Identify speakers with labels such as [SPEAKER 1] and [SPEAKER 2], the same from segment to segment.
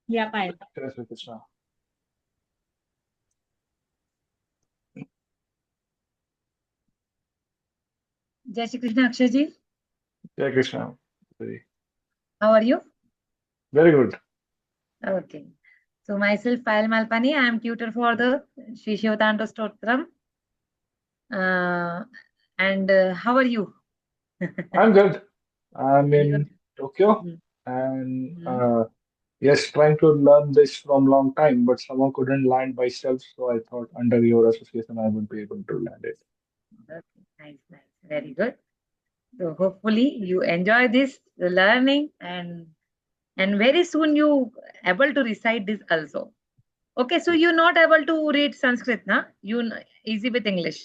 [SPEAKER 1] या पायल।
[SPEAKER 2] जय श्री कृष्ण।
[SPEAKER 1] जय श्री कृष्ण अक्षय जी।
[SPEAKER 2] जय Krishna. Very
[SPEAKER 1] how are you?
[SPEAKER 2] Very good.
[SPEAKER 1] Okay. So myself Payal Malpani, I am tutor for the Sri Shivatantra Stotram. Uh, and how are you?
[SPEAKER 2] I am good. I'm in
[SPEAKER 1] You.
[SPEAKER 2] Tokyo
[SPEAKER 1] Mhm.
[SPEAKER 2] and
[SPEAKER 1] Mhm.
[SPEAKER 2] yes, trying to learn this from long time, but someone couldn't land by self, so I thought under your association I would be able to land it.
[SPEAKER 1] Okay, nice, nice, very good. So hopefully you enjoy this the learning and very soon you able to recite this also. Okay, so you're not able to read Sanskrit, na? Easy with English.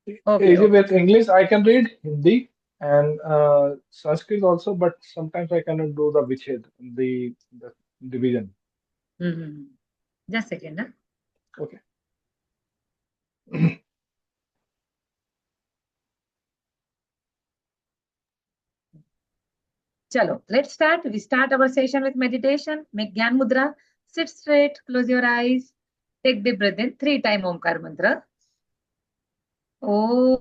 [SPEAKER 1] Okay,
[SPEAKER 2] Easy
[SPEAKER 1] okay.
[SPEAKER 2] with English, I can read Hindi and Sanskrit also, but sometimes I cannot do the Viched, the division.
[SPEAKER 1] Mm-hmm. Just a second, na?
[SPEAKER 2] Okay.
[SPEAKER 1] Chalo, let's start. We start our session with meditation. Make Gyan Mudra. Sit straight. Close your eyes. Take deep breath in. 3 times Omkar mantra. Om.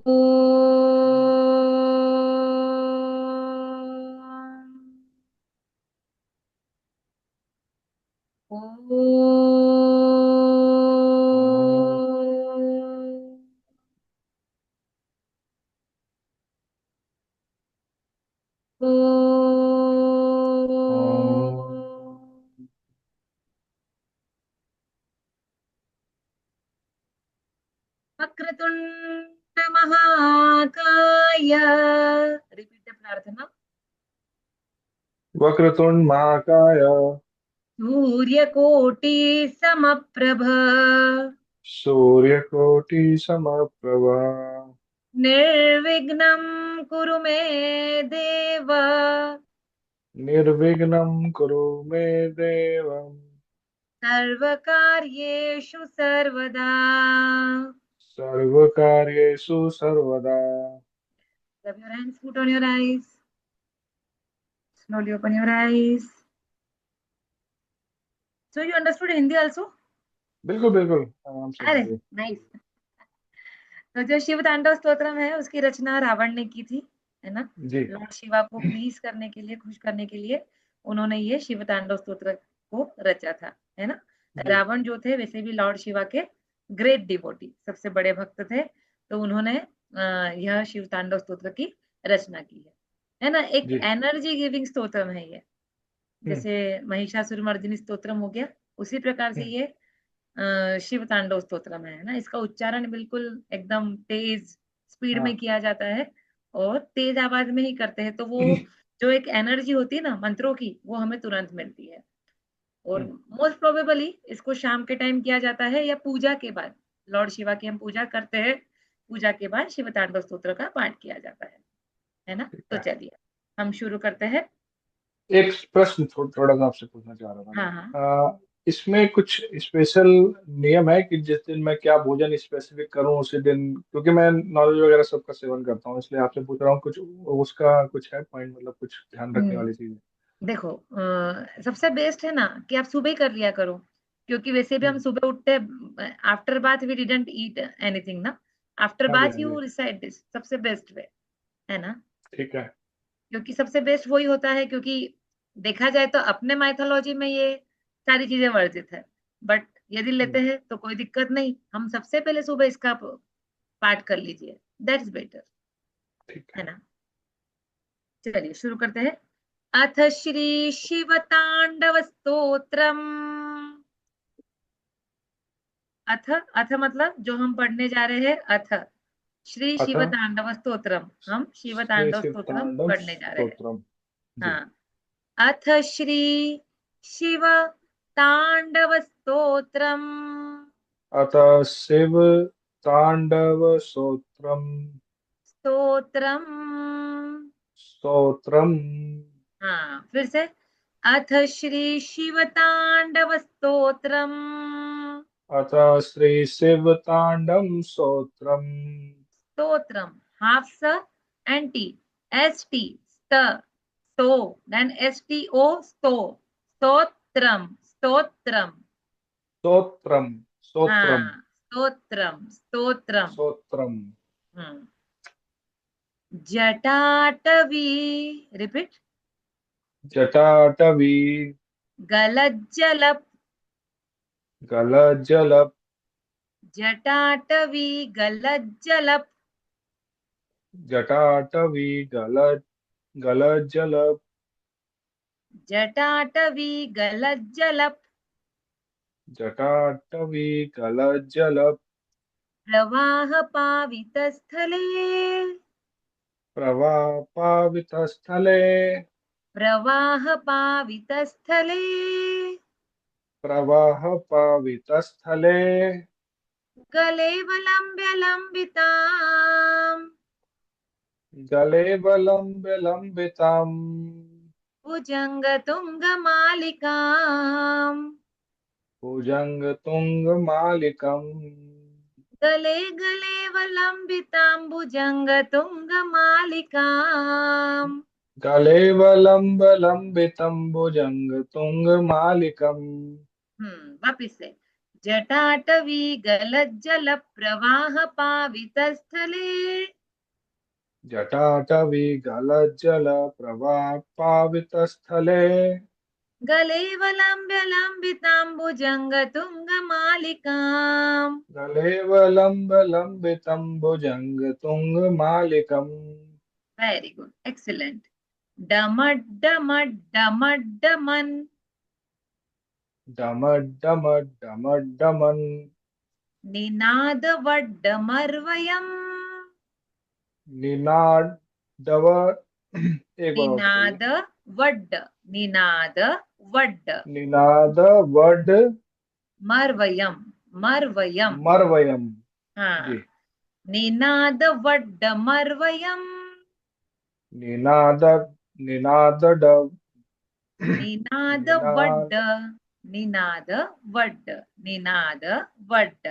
[SPEAKER 1] Om. Om. वक्रतुंड महाकाय. Repeat the प्रार्थना.
[SPEAKER 2] वक्रतुंड महाकाय
[SPEAKER 1] सूर्यकोटि समप्रभ.
[SPEAKER 2] सूर्यकोटि समप्रभा
[SPEAKER 1] निर्विघ्नं कुरु मे देव.
[SPEAKER 2] निर्विघ्नं कुरु मे देव
[SPEAKER 1] सर्वकार्येषु सर्वदा.
[SPEAKER 2] सर्वकार्येषु सर्वदा।
[SPEAKER 1] Rub your hands, put on your eyes. Slowly open your eyes. So you understood Hindi also?
[SPEAKER 2] बिल्कुल बिल्कुल आराम से
[SPEAKER 1] अरे
[SPEAKER 2] हिंदी।
[SPEAKER 1] नाइस। तो जो शिव तांडव स्तोत्रम है उसकी रचना रावण ने की थी, है ना?
[SPEAKER 2] जी
[SPEAKER 1] लॉर्ड शिवा को प्लीज करने के लिए, खुश करने के लिए उन्होंने ये शिव तांडव स्तोत्र को रचा था, है ना?
[SPEAKER 2] जी
[SPEAKER 1] रावण जो थे वैसे भी लॉर्ड शिवा के ग्रेट डिवोटी, सबसे बड़े भक्त थे। तो उन्होंने यह शिव तांडव स्तोत्र की रचना की है ना? एक
[SPEAKER 2] जी।
[SPEAKER 1] एनर्जी गिविंग स्तोत्रम है ये।
[SPEAKER 2] हम्म
[SPEAKER 1] जैसे महिषासुरमर्दिनी स्तोत्रम हो गया, उसी प्रकार से
[SPEAKER 2] हम्म।
[SPEAKER 1] ये शिव तांडव स्तोत्रम है ना? इसका उच्चारण बिल्कुल एकदम तेज स्पीड में
[SPEAKER 2] हाँ।
[SPEAKER 1] किया जाता है और तेज आवाज में ही करते हैं, तो वो जो एक एनर्जी होती है ना मंत्रों की, वो हमें तुरंत मिलती है। और
[SPEAKER 2] हम्म,
[SPEAKER 1] मोस्ट प्रोबेबली इसको शाम के टाइम किया जाता है या पूजा के बाद। लॉर्ड शिवा की हम पूजा करते हैं, पूजा के बाद शिव तांडव स्तोत्र का पाठ किया जाता है ना?
[SPEAKER 2] ठीक
[SPEAKER 1] तो
[SPEAKER 2] है।
[SPEAKER 1] चलिए हम शुरू करते हैं।
[SPEAKER 2] एक प्रश्न थोड़ा सा आपसे पूछना चाह रहा था
[SPEAKER 1] हाँ
[SPEAKER 2] मैं।
[SPEAKER 1] हाँ।
[SPEAKER 2] इसमें कुछ स्पेशल नियम है कि जिस दिन मैं क्या भोजन स्पेसिफिक करूं उसी दिन, क्योंकि मैं नॉलेज वगैरह सबका सेवन करता हूँ, इसलिए आपसे पूछ रहा हूँ कुछ उसका कुछ है पॉइंट, मतलब कुछ ध्यान रखने
[SPEAKER 1] हम्म,
[SPEAKER 2] वाली चीज।
[SPEAKER 1] देखो सबसे बेस्ट है ना कि आप सुबह ही कर लिया करो, क्योंकि वैसे भी हम
[SPEAKER 2] हम्म।
[SPEAKER 1] सुबह उठते after bath we didn't eat anything ना। आफ्टर
[SPEAKER 2] हाँ जी
[SPEAKER 1] बाथ
[SPEAKER 2] हाँ जी।
[SPEAKER 1] यू रिसाइट दिस, सबसे बेस्ट वे, है ना?
[SPEAKER 2] ठीक है।
[SPEAKER 1] क्योंकि सबसे बेस्ट वही होता है, क्योंकि देखा जाए तो अपने माइथोलॉजी में ये सारी चीजें वर्जित है। बट यदि लेते
[SPEAKER 2] हम्म,
[SPEAKER 1] हैं तो कोई दिक्कत नहीं, हम सबसे पहले सुबह इसका पाठ कर लीजिए, दैट्स बेटर,
[SPEAKER 2] ठीक
[SPEAKER 1] है
[SPEAKER 2] है।
[SPEAKER 1] ना? चलिए शुरू करते हैं। अथ श्री शिव तांडव स्तोत्रम। अथ, अथ मतलब जो हम पढ़ने जा रहे हैं, अथ श्री शिव
[SPEAKER 2] अतः
[SPEAKER 1] तांडव स्तोत्रम, हम शिव
[SPEAKER 2] श्री
[SPEAKER 1] तांडव
[SPEAKER 2] शिव
[SPEAKER 1] स्तोत्रम
[SPEAKER 2] तांडव
[SPEAKER 1] पढ़ने जा रहे हैं।
[SPEAKER 2] स्तोत्रम। जी।
[SPEAKER 1] हाँ, अथ श्री शिव तांडव स्तोत्रम।
[SPEAKER 2] अतः शिव तांडव स्तोत्रम।
[SPEAKER 1] स्तोत्रम।
[SPEAKER 2] स्तोत्रम।
[SPEAKER 1] हाँ, फिर से। अथ श्री शिव तांडव स्तोत्रम।
[SPEAKER 2] अतः श्री शिव तांडव stotram.
[SPEAKER 1] Stotram, half s and t, st, st, so, then sto, sto, stotram, stotram.
[SPEAKER 2] Stotram, stotram,
[SPEAKER 1] हाँ, स्तोत्रम स्तोत्रम।
[SPEAKER 2] स्तोत्रम।
[SPEAKER 1] हम्म। जटाटवी, रिपीट।
[SPEAKER 2] जटाटवी,
[SPEAKER 1] गलज्जलप।
[SPEAKER 2] गलज्जलप,
[SPEAKER 1] जटाटवी गलज्जलप।
[SPEAKER 2] जटाटवी, गलज्जलप,
[SPEAKER 1] जटाटवी गलज्जलप।
[SPEAKER 2] जटाटवी, गलज्जलप।
[SPEAKER 1] प्रवाह पावितस्थले।
[SPEAKER 2] प्रवापावितस्थले,
[SPEAKER 1] प्रवाह पावितस्थले।
[SPEAKER 2] प्रवाहपावितस्थले,
[SPEAKER 1] गलेवलम्ब्य लम्बिताम्।
[SPEAKER 2] गलेवलम्ब्य लम्बिताम्,
[SPEAKER 1] भुजङ्गतुङ्गमालिकाम्।
[SPEAKER 2] भुजङ्गतुङ्गमालिकम्।
[SPEAKER 1] गले गलेवलम्बिताम् भुजङ्गतुङ्गमालिकाम्।
[SPEAKER 2] गलेवलम्ब लम्बितं भुजङ्गतुङ्गमालिकम्।
[SPEAKER 1] वापिस से। जटाटवी गलज्जल प्रवाह पावितस्थले।
[SPEAKER 2] जटाटवी गलज्जल प्रवाहपावितस्थले,
[SPEAKER 1] गलेवलम्ब्य लम्बिताम्बुजङ्गतुङ्गमालिकाम्।
[SPEAKER 2] गलेवलम्ब लम्बितं भुजङ्गतुङ्गमालिकम्।
[SPEAKER 1] Very good, excellent. डमड्डमड्डमड्डमन्।
[SPEAKER 2] डमड्डमड्डमड्डमन्,
[SPEAKER 1] निनादवड्डमर्वयम्।
[SPEAKER 2] निनादव एक बार और बताइए।
[SPEAKER 1] निनादवड्ड। निनादवड्ड।
[SPEAKER 2] निनादवड
[SPEAKER 1] मर्वयम्। मर्वयम्।
[SPEAKER 2] मरवयम। जी।
[SPEAKER 1] हाँ, निनादवड्डमर्वयम्।
[SPEAKER 2] निनाद निनादड निनाद
[SPEAKER 1] निनादवड्ड। निनादवड्ड। निनादवड्ड।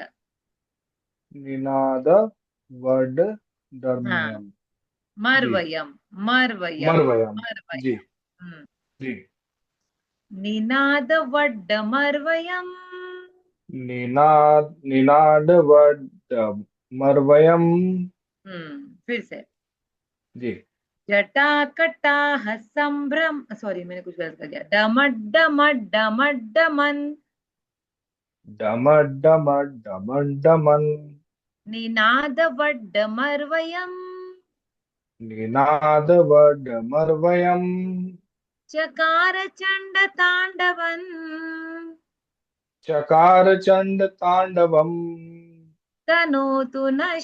[SPEAKER 2] निनादवड
[SPEAKER 1] हाँ,
[SPEAKER 2] डर्मयम। जी।
[SPEAKER 1] मर्वयम्। मर्वयम्।
[SPEAKER 2] मरवयम। जी।
[SPEAKER 1] मर्वयम्। हम्म।
[SPEAKER 2] जी।
[SPEAKER 1] निनादवड्डमर्वयम्।
[SPEAKER 2] निनादवड मरवयम।
[SPEAKER 1] फिर से।
[SPEAKER 2] जी।
[SPEAKER 1] जटाकटाह संभ्रम, सॉरी मैंने कुछ गलत कर दिया। डमड्डमड्डमड्डमन्।
[SPEAKER 2] डमड्डमड्डमड्डमन्,
[SPEAKER 1] निनादवड्डमर्वयम्।
[SPEAKER 2] निनादवडमरवयम्।
[SPEAKER 1] चकार चण्डताण्डवन्।
[SPEAKER 2] चकार चंड तांडवम्।
[SPEAKER 1] तनोतु नः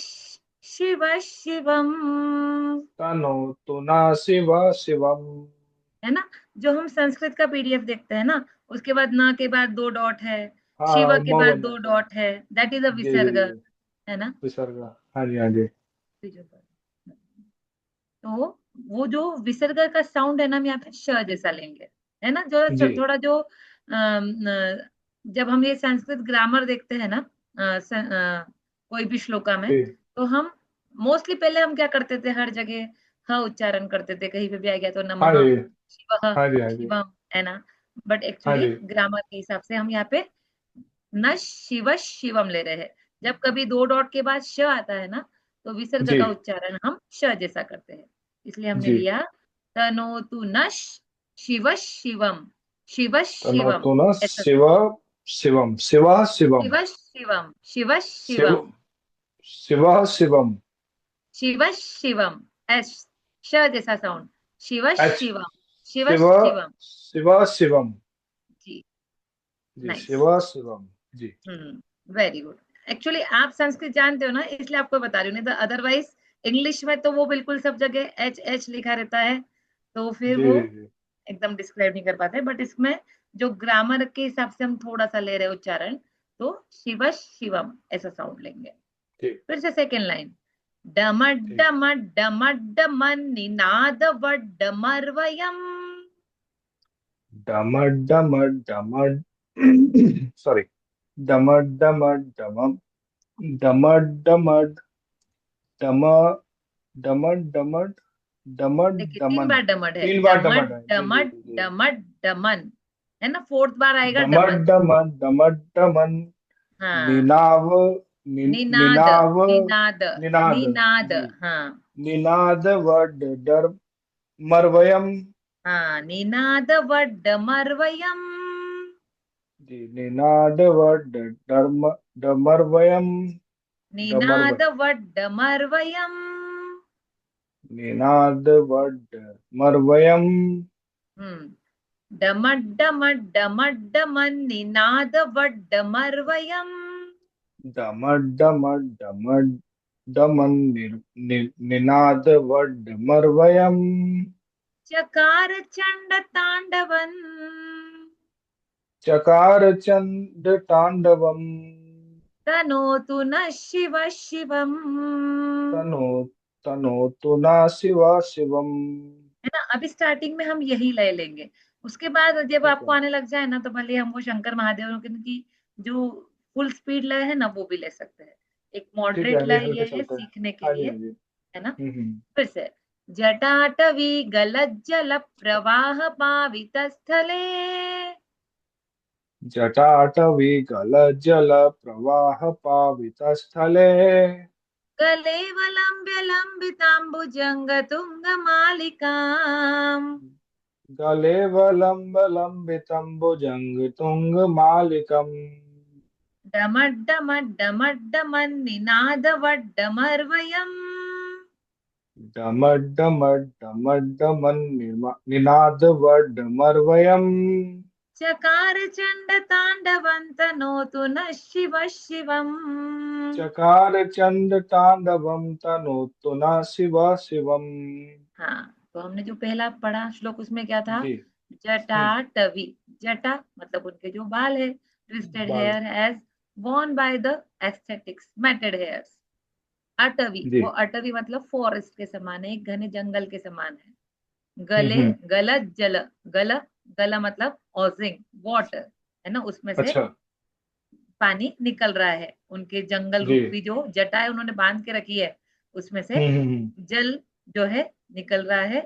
[SPEAKER 1] शिवः शिवम्।
[SPEAKER 2] तनोतु न शिव शिवम्।
[SPEAKER 1] है ना? जो हम संस्कृत का पीडीएफ देखते हैं ना, उसके बाद न के बाद दो डॉट है,
[SPEAKER 2] हाँ
[SPEAKER 1] शिव
[SPEAKER 2] हाँ,
[SPEAKER 1] के
[SPEAKER 2] म
[SPEAKER 1] बाद
[SPEAKER 2] बन
[SPEAKER 1] दो
[SPEAKER 2] जाता है।
[SPEAKER 1] डॉट है, दैट इज अ
[SPEAKER 2] जी जी
[SPEAKER 1] विसर्ग।
[SPEAKER 2] जी।
[SPEAKER 1] है ना?
[SPEAKER 2] विसर्ग। हाँ जी हाँ जी।
[SPEAKER 1] तो वो जो विसर्ग का साउंड है ना, हम यहाँ पे श जैसा लेंगे। है ना? जो
[SPEAKER 2] जी
[SPEAKER 1] थोड़ा जो जब हम ये संस्कृत ग्रामर देखते हैं ना, कोई भी श्लोका में,
[SPEAKER 2] जी।
[SPEAKER 1] तो हम मोस्टली पहले हम क्या करते थे, हर जगह ह उच्चारण करते थे, कहीं पे भी आ गया तो
[SPEAKER 2] हाँ
[SPEAKER 1] नमः
[SPEAKER 2] जी
[SPEAKER 1] शिवः
[SPEAKER 2] हाँ जी हाँ जी
[SPEAKER 1] शिवम। है ना? बट
[SPEAKER 2] हाँ
[SPEAKER 1] एक्चुअली
[SPEAKER 2] जी
[SPEAKER 1] ग्रामर के हिसाब से हम यहाँ पे न शिव शिवम ले रहे हैं। जब कभी दो डॉट के बाद श आता है ना, तो विसर्ग
[SPEAKER 2] जी
[SPEAKER 1] का उच्चारण हम श जैसा करते हैं। इसलिए हमने
[SPEAKER 2] जी।
[SPEAKER 1] लिया तनोतु नश शिव शिवम। शिव शिवम
[SPEAKER 2] तनोतु न
[SPEAKER 1] ऐसा।
[SPEAKER 2] शिव शिवम, शिव शिवम,
[SPEAKER 1] शिव शिवम। शिव
[SPEAKER 2] शिव
[SPEAKER 1] शिवम।
[SPEAKER 2] शिव शिवम।
[SPEAKER 1] शिव शिवम। एस, श जैसा साउंड। शिव
[SPEAKER 2] एच,
[SPEAKER 1] शिवम। शिव
[SPEAKER 2] शिव
[SPEAKER 1] शिवम।
[SPEAKER 2] शिव शिवम।
[SPEAKER 1] जी।
[SPEAKER 2] जी
[SPEAKER 1] नाइस।
[SPEAKER 2] शिव शिवम। जी
[SPEAKER 1] वेरी गुड। एक्चुअली आप संस्कृत जानते हो ना, इसलिए आपको बता रही हूँ, नहीं तो अदरवाइज इंग्लिश में तो वो बिल्कुल सब जगह एच एच लिखा रहता है, तो फिर
[SPEAKER 2] जी
[SPEAKER 1] वो
[SPEAKER 2] जी जी।
[SPEAKER 1] एकदम डिस्क्राइब नहीं कर पाते। बट इसमें जो ग्रामर के हिसाब से हम थोड़ा सा ले रहे हैं उच्चारण, तो शिव शिवम ऐसा साउंड लेंगे।
[SPEAKER 2] ठीक
[SPEAKER 1] फिर से सेकेंड लाइन। डमड
[SPEAKER 2] ठीक।
[SPEAKER 1] डमड डमड डमन निनाद वड्डमर्वयम्।
[SPEAKER 2] डमड डमड डमड सॉरी, डमड डमड डमड डमड डमड डम डमड डमड डमड
[SPEAKER 1] देखिए तीन
[SPEAKER 2] दमन।
[SPEAKER 1] बार डमड है।
[SPEAKER 2] तीन बार
[SPEAKER 1] डमड
[SPEAKER 2] डमड है। जी जी
[SPEAKER 1] डमड
[SPEAKER 2] जी जी।
[SPEAKER 1] डमड डमन। है ना, फोर्थ बार आएगा
[SPEAKER 2] डमड
[SPEAKER 1] डमन।
[SPEAKER 2] डमन डमड डमन।
[SPEAKER 1] हाँ,
[SPEAKER 2] निनाव
[SPEAKER 1] निनाद,
[SPEAKER 2] निनाव
[SPEAKER 1] निनाद,
[SPEAKER 2] निनाद।
[SPEAKER 1] निनाद।
[SPEAKER 2] जी।
[SPEAKER 1] हाँ
[SPEAKER 2] निनाद वड डर मरवयम।
[SPEAKER 1] हाँ, निनाद वड्डमर्वयम्।
[SPEAKER 2] जी। निनाद वड डर्म डमरवयम।
[SPEAKER 1] निनाद
[SPEAKER 2] डमरवयम।
[SPEAKER 1] वड्डमर्वयम्।
[SPEAKER 2] निनाद वड मरवयम।
[SPEAKER 1] डमड्डमड्डमड्डमन् निनाद वड्डमर्वयम्।
[SPEAKER 2] डमड डमड डमड डमन निनाद वड मरवयम।
[SPEAKER 1] चकार चंड तांडवन्।
[SPEAKER 2] चकार चंड तांडवम।
[SPEAKER 1] तनोतु न शिव शिवम्।
[SPEAKER 2] तनो तनोतु न शिवा शिवम।
[SPEAKER 1] है ना, अभी स्टार्टिंग में हम यही लय लेंगे। उसके बाद जब
[SPEAKER 2] ठीक
[SPEAKER 1] आपको
[SPEAKER 2] है।
[SPEAKER 1] आने लग जाए ना, तो भले हम वो शंकर महादेव की जो फुल स्पीड लय है ना, वो भी ले सकते हैं। एक
[SPEAKER 2] ठीक है,
[SPEAKER 1] मॉडरेट
[SPEAKER 2] अभी
[SPEAKER 1] लय
[SPEAKER 2] हल्के
[SPEAKER 1] ये है
[SPEAKER 2] चलते हैं।
[SPEAKER 1] सीखने के
[SPEAKER 2] हाँ जी,
[SPEAKER 1] लिए।
[SPEAKER 2] हाँ जी।
[SPEAKER 1] है ना,
[SPEAKER 2] हम्म।
[SPEAKER 1] फिर से। जटाटवी गलज्जल प्रवाह पावित स्थले।
[SPEAKER 2] जटाटवी गल जल प्रवाह पावित स्थले।
[SPEAKER 1] कलेवलम्ब्य लम्बिताम्बुजङ्ग तुङ्गमालिकाम्।
[SPEAKER 2] गलेवलम्ब लम्बितम्बुजङ्ग तुङ्गमालिकम्।
[SPEAKER 1] डमड्डमड्डमड्डमन्निनादवड्डमर्वयम्।
[SPEAKER 2] निनाद वड्डमर्वयम्।
[SPEAKER 1] चकार चण्डताण्डवन्तनोतु नः शिवः शिवम्।
[SPEAKER 2] चकार चंड तांडवम तनोतु न शिवा शिवम।
[SPEAKER 1] हाँ, तो हमने जो पहला पढ़ा श्लोक, उसमें क्या था?
[SPEAKER 2] जी। हम्म।
[SPEAKER 1] जटाटवी। जटा मतलब उनके जो बाल है, ट्विस्टेड
[SPEAKER 2] बाल।
[SPEAKER 1] Hair as worn by the aesthetics, matted hairs। अटवी,
[SPEAKER 2] जी।
[SPEAKER 1] वो अटवी मतलब फॉरेस्ट के समान है, एक घने जंगल के समान है।
[SPEAKER 2] हम्म।
[SPEAKER 1] गले, गलत जल, गल, गला मतलब ओजिंग वाटर, है ना, उसमें से
[SPEAKER 2] अच्छा।
[SPEAKER 1] पानी निकल रहा है। उनके जंगल
[SPEAKER 2] जी।
[SPEAKER 1] रूपी जो जटा है उन्होंने बांध के रखी है, उसमें से
[SPEAKER 2] हम्म।
[SPEAKER 1] जल जो है निकल रहा है।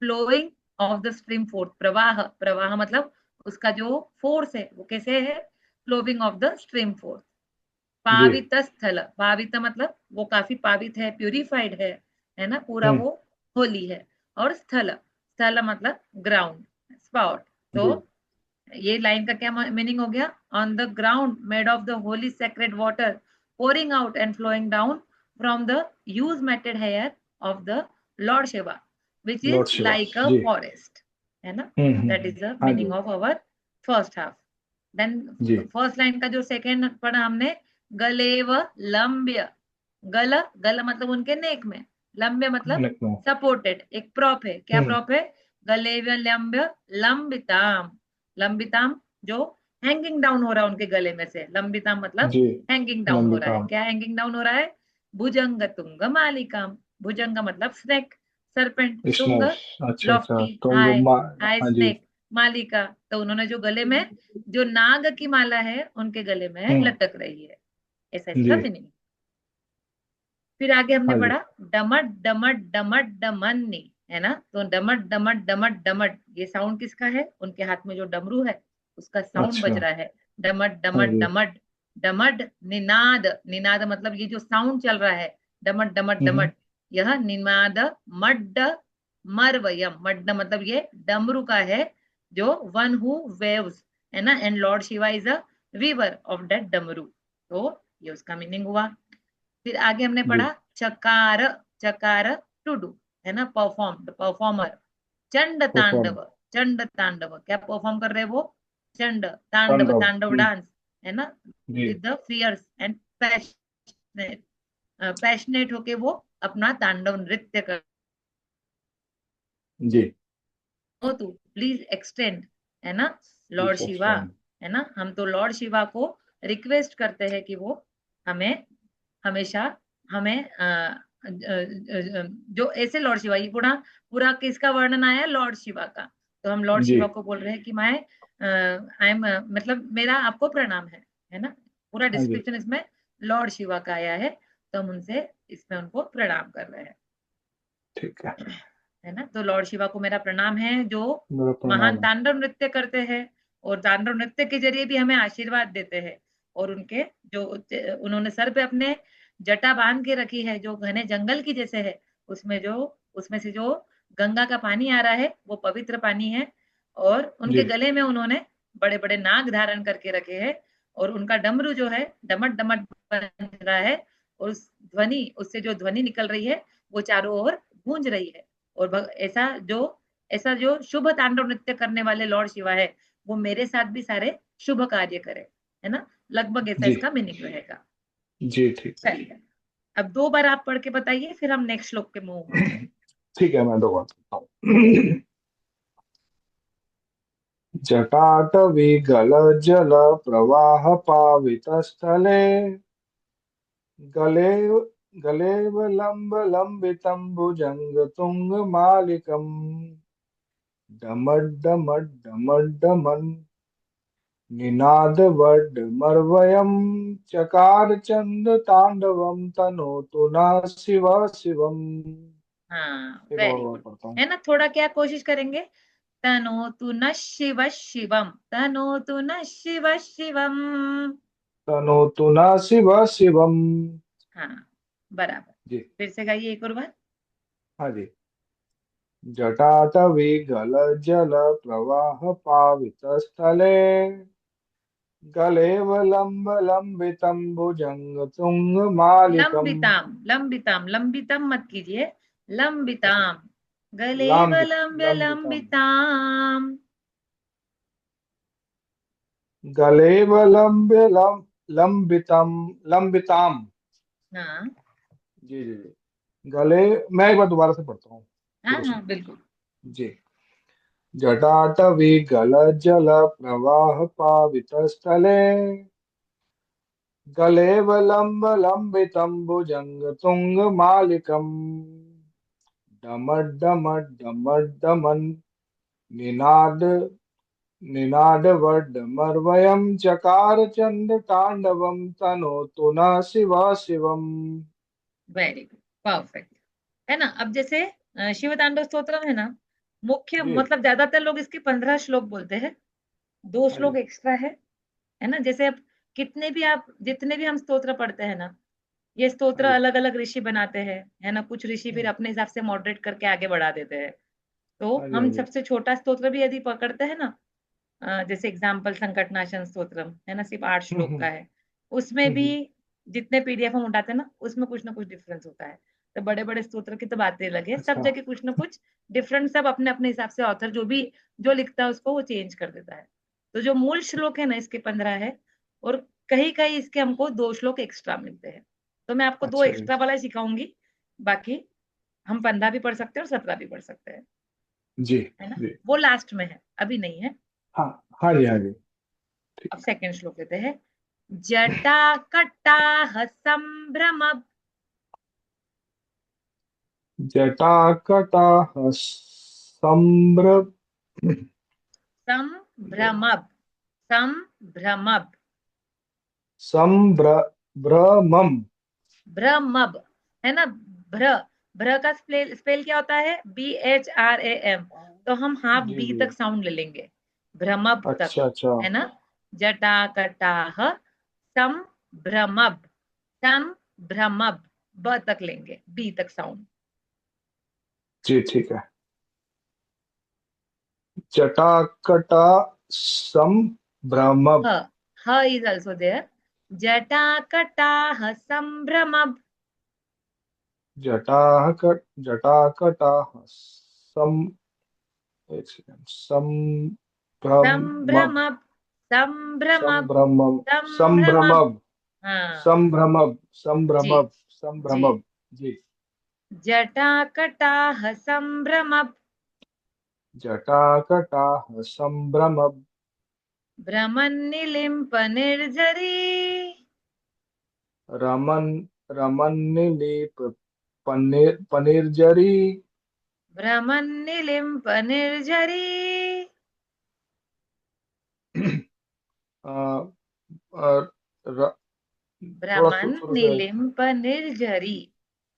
[SPEAKER 1] Flowing of the stream force, प्रवाह, प्रवाह मतलब उसका जो फोर्स है वो कैसे है? Flowing of the stream force.
[SPEAKER 2] जी।
[SPEAKER 1] पावित स्थल, पावित मतलब वो काफी पावित है, प्यूरिफाइड है ना, पूरा
[SPEAKER 2] हम्म।
[SPEAKER 1] वो होली है। और स्थल, स्थल मतलब ग्राउंड, स्पॉट। तो
[SPEAKER 2] जी।
[SPEAKER 1] ये लाइन का क्या मीनिंग हो गया? On the ground made of the Holi sacred water pouring out and flowing down from the use matted hair of the Lord Shiva, which is
[SPEAKER 2] Lord Shiva.
[SPEAKER 1] like a
[SPEAKER 2] जी।
[SPEAKER 1] forest। है ना, that is the
[SPEAKER 2] हाँ
[SPEAKER 1] meaning
[SPEAKER 2] जी।
[SPEAKER 1] of our first half। Then
[SPEAKER 2] जी।
[SPEAKER 1] First line का जो second पढ़ा हमने, गलेव लंब्य। गल, गल मतलब उनके नेक में, लंब्य मतलब
[SPEAKER 2] लखनऊ।
[SPEAKER 1] सपोर्टेड, एक प्रॉप है। क्या
[SPEAKER 2] हम्म।
[SPEAKER 1] प्रॉप है? गलेव लंब्य लंबिताम। लंबिताम जो हैंगिंग डाउन हो रहा है उनके गले में से, लंबिताम मतलब
[SPEAKER 2] जी।
[SPEAKER 1] हैंगिंग डाउन हो रहा है।
[SPEAKER 2] लंबिता।
[SPEAKER 1] क्या हैंगिंग डाउन हो रहा है? भुजंग तुंग मालिकाम। भुजंग मतलब स्नेक, सरपेंट। तुंग
[SPEAKER 2] स्नेक। अच्छा अच्छा,
[SPEAKER 1] लॉफ्टी,
[SPEAKER 2] तो
[SPEAKER 1] हाई, हाई
[SPEAKER 2] हाँ जी।
[SPEAKER 1] स्नेक। मालिका, तो उन्होंने जो गले में जो नाग की माला है उनके गले में
[SPEAKER 2] हम्म।
[SPEAKER 1] लटक रही है, ऐसा
[SPEAKER 2] जी।
[SPEAKER 1] इसका मीनिंग। फिर आगे हमने
[SPEAKER 2] हाँ जी।
[SPEAKER 1] पढ़ा डमट डमट डमट डमन्नी, है ना, तो डमट डमट डमट डमट, ये साउंड किसका है? उनके हाथ में जो डमरू है उसका साउंड बज
[SPEAKER 2] अच्छा।
[SPEAKER 1] रहा है। डमट
[SPEAKER 2] हाँ
[SPEAKER 1] डमट
[SPEAKER 2] जी।
[SPEAKER 1] डमट डमट। निनाद, निनाद मतलब ये जो साउंड चल रहा है, डमट डमट
[SPEAKER 2] हम्म।
[SPEAKER 1] डमट, यह निनाद। मड्ड मरवयम, मड्ड मतलब ये डमरू का है, जो वन हु वेव्स, है ना, and Lord Shiva is a weaver of that डमरू। तो ये उसका मीनिंग हुआ। फिर आगे हमने
[SPEAKER 2] जी।
[SPEAKER 1] पढ़ा चकार, चकार टू डू, है ना, perform, the performer. Chand
[SPEAKER 2] perform.
[SPEAKER 1] तांडव, चंड तांडव क्या परफॉर्म कर रहे हैं वो? चंड तांडव,
[SPEAKER 2] तांडव।
[SPEAKER 1] तांडव डांस, है ना,
[SPEAKER 2] जी।
[SPEAKER 1] With the fierce and passionate, passionate होके वो अपना तांडव नृत्य कर।
[SPEAKER 2] जी।
[SPEAKER 1] तो प्लीज एक्सटेंड, है ना, लॉर्ड
[SPEAKER 2] प्लीज
[SPEAKER 1] शिवा,
[SPEAKER 2] एक्सटेंड।
[SPEAKER 1] है ना, हम तो लॉर्ड शिवा को रिक्वेस्ट करते हैं कि वो हमें हमेशा, हमें जो ऐसे लॉर्ड शिवा, ये पूरा पूरा किसका वर्णन आया है? लॉर्ड शिवा का। तो हम लॉर्ड
[SPEAKER 2] जी।
[SPEAKER 1] शिवा को बोल रहे हैं कि मैं आई एम, मतलब मेरा आपको प्रणाम है ना, पूरा
[SPEAKER 2] हाँ जी।
[SPEAKER 1] डिस्क्रिप्शन इसमें लॉर्ड शिवा का आया है, तो हम उनसे इसमें उनको प्रणाम कर रहे हैं।
[SPEAKER 2] ठीक है।
[SPEAKER 1] है ना, तो लॉर्ड शिवा को मेरा प्रणाम है, जो
[SPEAKER 2] मेरा
[SPEAKER 1] महान
[SPEAKER 2] प्रणाम है।
[SPEAKER 1] तांडव नृत्य करते हैं, और तांडव नृत्य के जरिए भी हमें आशीर्वाद देते हैं। और उनके जो उन्होंने सर पे अपने जटा बांध के रखी है, जो घने जंगल की जैसे है, उसमें से जो गंगा का पानी आ रहा है वो पवित्र पानी है। और उनके
[SPEAKER 2] जी
[SPEAKER 1] गले में उन्होंने बड़े बड़े नाग धारण करके रखे हैं। और उनका डमरू जो है डमट डमट बज रहा है। और उससे जो ध्वनि निकल रही है वो चारों ओर गूंज रही है। और ऐसा जो शुभ तांडव नृत्य करने वाले लॉर्ड शिवा है, वो मेरे साथ भी सारे शुभ कार्य करे, है ना। लगभग ऐसा
[SPEAKER 2] जी
[SPEAKER 1] इसका मीनिंग रहेगा।
[SPEAKER 2] जी ठीक है।
[SPEAKER 1] चलिए, अब 2 बार आप पढ़ के बताइए, फिर हम नेक्स्ट श्लोक के मूव होते हैं।
[SPEAKER 2] ठीक है, मैं दोबारा करता हूँ। जटाटवी गल जल प्रवाह पावित स्थले गले गलेव लंब लंबितं भुजंग तुंग मालिकम डमड्डमड्डमड्डमन् निनाद वड मर्वयम् चकार चंद तांडवम तनोतु न शिव शिवम।
[SPEAKER 1] हाँ,
[SPEAKER 2] एक और
[SPEAKER 1] वेरी
[SPEAKER 2] बार
[SPEAKER 1] गुड।
[SPEAKER 2] पढ़ता हूँ।
[SPEAKER 1] है ना, थोड़ा क्या कोशिश करेंगे। तनो तु न शिव शिवम, तनो तु न शिव शिवम।
[SPEAKER 2] तनोतु न शिव शिवम।
[SPEAKER 1] हाँ, बराबर।
[SPEAKER 2] जी।
[SPEAKER 1] फिर से गाइए एक और बार।
[SPEAKER 2] हाँ जी। जटाटवी गल जल प्रवाह पावित स्थले गलेव लंब लंबितं भुजंग तुंग मालिकम।
[SPEAKER 1] लंबिताम, लंबिताम, लंबितम मत कीजिए।
[SPEAKER 2] अच्छा,
[SPEAKER 1] लंबिताम, गले
[SPEAKER 2] लाम्बित
[SPEAKER 1] लंब्य
[SPEAKER 2] लंबितम
[SPEAKER 1] लंबिताम।
[SPEAKER 2] गलेव लंबितम लंबिताम।
[SPEAKER 1] हाँ
[SPEAKER 2] जी जी जी। गले, मैं एक बार दोबारा से पढ़ता हूँ,
[SPEAKER 1] हाँ
[SPEAKER 2] शुरू से।
[SPEAKER 1] हाँ, बिल्कुल।
[SPEAKER 2] जी। जटाटवी गल जल प्रवाह पावित स्थले गलेव लंब लंबितं भुजंग तुंग मालिकम डमड्डमड्डमड्डमन् निनाद निनादवड्डमर्वयम् चकार चंद तांडवम तनोतु न शिव शिवम।
[SPEAKER 1] Very good, perfect. है ना। अब जैसे शिव तांडव स्तोत्रम है ना, मुख्य
[SPEAKER 2] जी।
[SPEAKER 1] मतलब ज्यादातर लोग इसके 15 श्लोक बोलते हैं। दो
[SPEAKER 2] हाँ
[SPEAKER 1] श्लोक
[SPEAKER 2] जी।
[SPEAKER 1] एक्स्ट्रा है ना। जैसे अब जितने भी हम स्तोत्र पढ़ते हैं ना, ये
[SPEAKER 2] हाँ
[SPEAKER 1] स्तोत्र
[SPEAKER 2] जी।
[SPEAKER 1] अलग अलग ऋषि बनाते हैं, है ना। कुछ ऋषि फिर
[SPEAKER 2] हम्म,
[SPEAKER 1] अपने हिसाब से मॉडरेट करके आगे बढ़ा देते हैं। तो
[SPEAKER 2] हाँ जी। हाँ
[SPEAKER 1] हम
[SPEAKER 2] जी।
[SPEAKER 1] सबसे छोटा स्तोत्र भी यदि पकड़ते हैं ना, जैसे एग्जाम्पल संकटनाशन स्तोत्रम है ना, सिर्फ 8 श्लोक का
[SPEAKER 2] हम्म
[SPEAKER 1] है। उसमें भी
[SPEAKER 2] हम्म,
[SPEAKER 1] जितने पीडीएफ हम उठाते हैं ना, उसमें कुछ ना कुछ डिफरेंस होता है। तो बड़े बड़े स्तोत्र की तो बातें अलग है, सब
[SPEAKER 2] अच्छा।
[SPEAKER 1] जगह कुछ ना कुछ डिफरेंट, सब अपने अपने हिसाब से ऑथर जो लिखता है उसको वो चेंज कर देता है। तो जो मूल श्लोक है ना, इसके 15 है। और कहीं कहीं इसके हमको 2 श्लोक एक्स्ट्रा मिलते हैं। तो मैं आपको दो
[SPEAKER 2] अच्छा जी।
[SPEAKER 1] एक्स्ट्रा वाला ही सिखाऊंगी। बाकी हम 15 भी पढ़ सकते हैं और 17 भी पढ़ सकते हैं,
[SPEAKER 2] जी
[SPEAKER 1] है ना।
[SPEAKER 2] जी।
[SPEAKER 1] वो लास्ट में है, अभी नहीं है।
[SPEAKER 2] हाँ हाँ जी। हाँ जी। ठीक
[SPEAKER 1] अब सेकंड श्लोक लेते हैं। जटा कटाह संभ्रम,
[SPEAKER 2] है। जटाकटाह संभ्रम
[SPEAKER 1] संभ्रमब, संभ्रमब,
[SPEAKER 2] संभ्रमम।
[SPEAKER 1] भ्रमब, है ना। भ्र भ्र का स्पेल क्या होता है, BHRAM। तो हम हाफ
[SPEAKER 2] जी
[SPEAKER 1] बी
[SPEAKER 2] जी।
[SPEAKER 1] तक साउंड ले लेंगे, भ्रमब तक,
[SPEAKER 2] अच्छा अच्छा।
[SPEAKER 1] है ना। जटा कटाह संभ्रमब, संभ्रमब, ब तक लेंगे, बी तक साउंड।
[SPEAKER 2] जी ठीक है। जटाकटा संभ्रम।
[SPEAKER 1] ह ह is also there. जटा कटाह संभ्रमब,
[SPEAKER 2] जटाकटाह सम एक सेकंड संभ्रम
[SPEAKER 1] संभ्रमब, संभ्रमब,
[SPEAKER 2] संभ्रमम
[SPEAKER 1] संभ्रमब।
[SPEAKER 2] संभ्रमब
[SPEAKER 1] हाँ
[SPEAKER 2] संभ्रमब
[SPEAKER 1] जी
[SPEAKER 2] संभ्रमब
[SPEAKER 1] जी।
[SPEAKER 2] संभ्रमब। जी।
[SPEAKER 1] जटा कटाह संभ्रमब,
[SPEAKER 2] जटाकटाह संभ्रमब
[SPEAKER 1] भ्रमन्निलिम्प निर्झरी,
[SPEAKER 2] रमन रमन्निलीप पनीरजरी
[SPEAKER 1] भ्रमन्निलिम्प निर्झरी,
[SPEAKER 2] अ, अ, र- थोड़ा शुरू से।
[SPEAKER 1] भ्रमन्निलिम्प निर्झरी,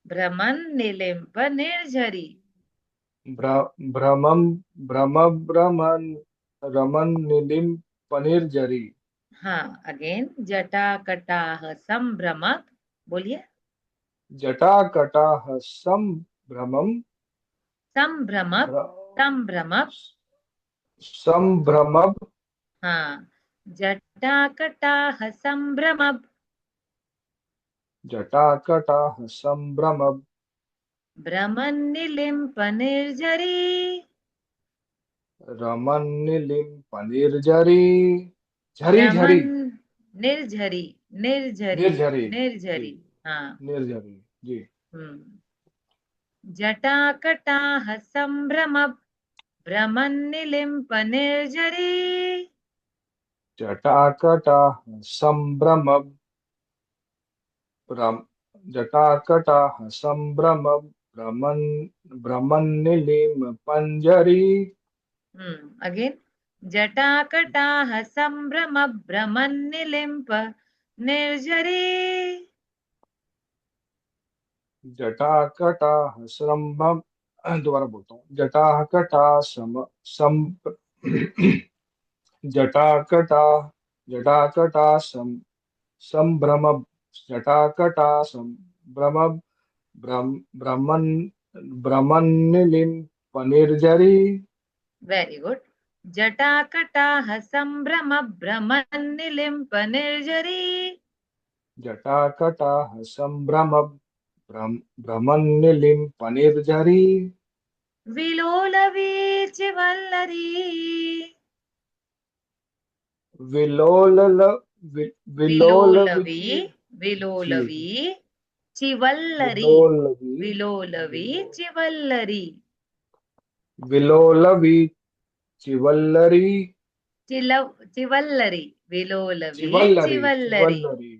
[SPEAKER 1] भ्रमन्निलिम्प निर्झरी।
[SPEAKER 2] भ्रमम भ्रमभ्रमन रमन निलिम पनीर जरी।
[SPEAKER 1] हाँ, अगेन जटाकटाह संभ्रमक, बोलिए।
[SPEAKER 2] जटाकटाह संभ्रमम।
[SPEAKER 1] संभ्रमक,
[SPEAKER 2] भ्र
[SPEAKER 1] संभ्रमक।
[SPEAKER 2] संभ्रमब।
[SPEAKER 1] हाँ, जटाकटाह संभ्रमक।
[SPEAKER 2] जटाकटाह संभ्रमब।
[SPEAKER 1] भ्रमन्निलिम्प निर्झरी।
[SPEAKER 2] रमन्निलिम पनीर जरी। झरी झरी।
[SPEAKER 1] भ्रमन् निर्झरी, निर्झरी,
[SPEAKER 2] निर्झरी। जी।
[SPEAKER 1] निर्झरी। हाँ।
[SPEAKER 2] निर्झरी। जी।
[SPEAKER 1] हम्म। जटाकटाह संभ्रमः भ्रमन्निलिम्प निर्झरी।
[SPEAKER 2] जटाकटाह संभ्रमब। भ्रम जटाकटाह संभ्रमब। भ्रमन् भ्रमन्निलिम पंजरी।
[SPEAKER 1] अगेन, जटाकटाह संभ्रमः भ्रमन्निलिम्प निर्झरी।
[SPEAKER 2] जटाकटाह संभ्रम। दोबारा बोलता हूँ। जटाकटा सम जटाकटा जटाकटा संभ्रमब। जटाकटा संभ्रमब। ब्रह्मन ब्रह्मनिलिम पनिर्जरी।
[SPEAKER 1] Very good. जटाकटाह संभ्रमः भ्रमन्निलिम्प निर्झरी।
[SPEAKER 2] जटाकटा संभ्रमब। ब्रह्मनिलिम पनिर्जरी।
[SPEAKER 1] विलोलवीचिवल्लरी।
[SPEAKER 2] विलोल विलोल
[SPEAKER 1] विलोलवी,
[SPEAKER 2] विचि। जी।
[SPEAKER 1] विलोलवी चिवल्लरी।
[SPEAKER 2] विलोलवी।
[SPEAKER 1] विलोलवी
[SPEAKER 2] विलो
[SPEAKER 1] चिवल्लरी।
[SPEAKER 2] विलोलवी चिवल्लरी।
[SPEAKER 1] चिवल्लरी, विलोलवी
[SPEAKER 2] चिवल्लरी
[SPEAKER 1] चिवल्लरी।
[SPEAKER 2] चिवल्लरी। जी।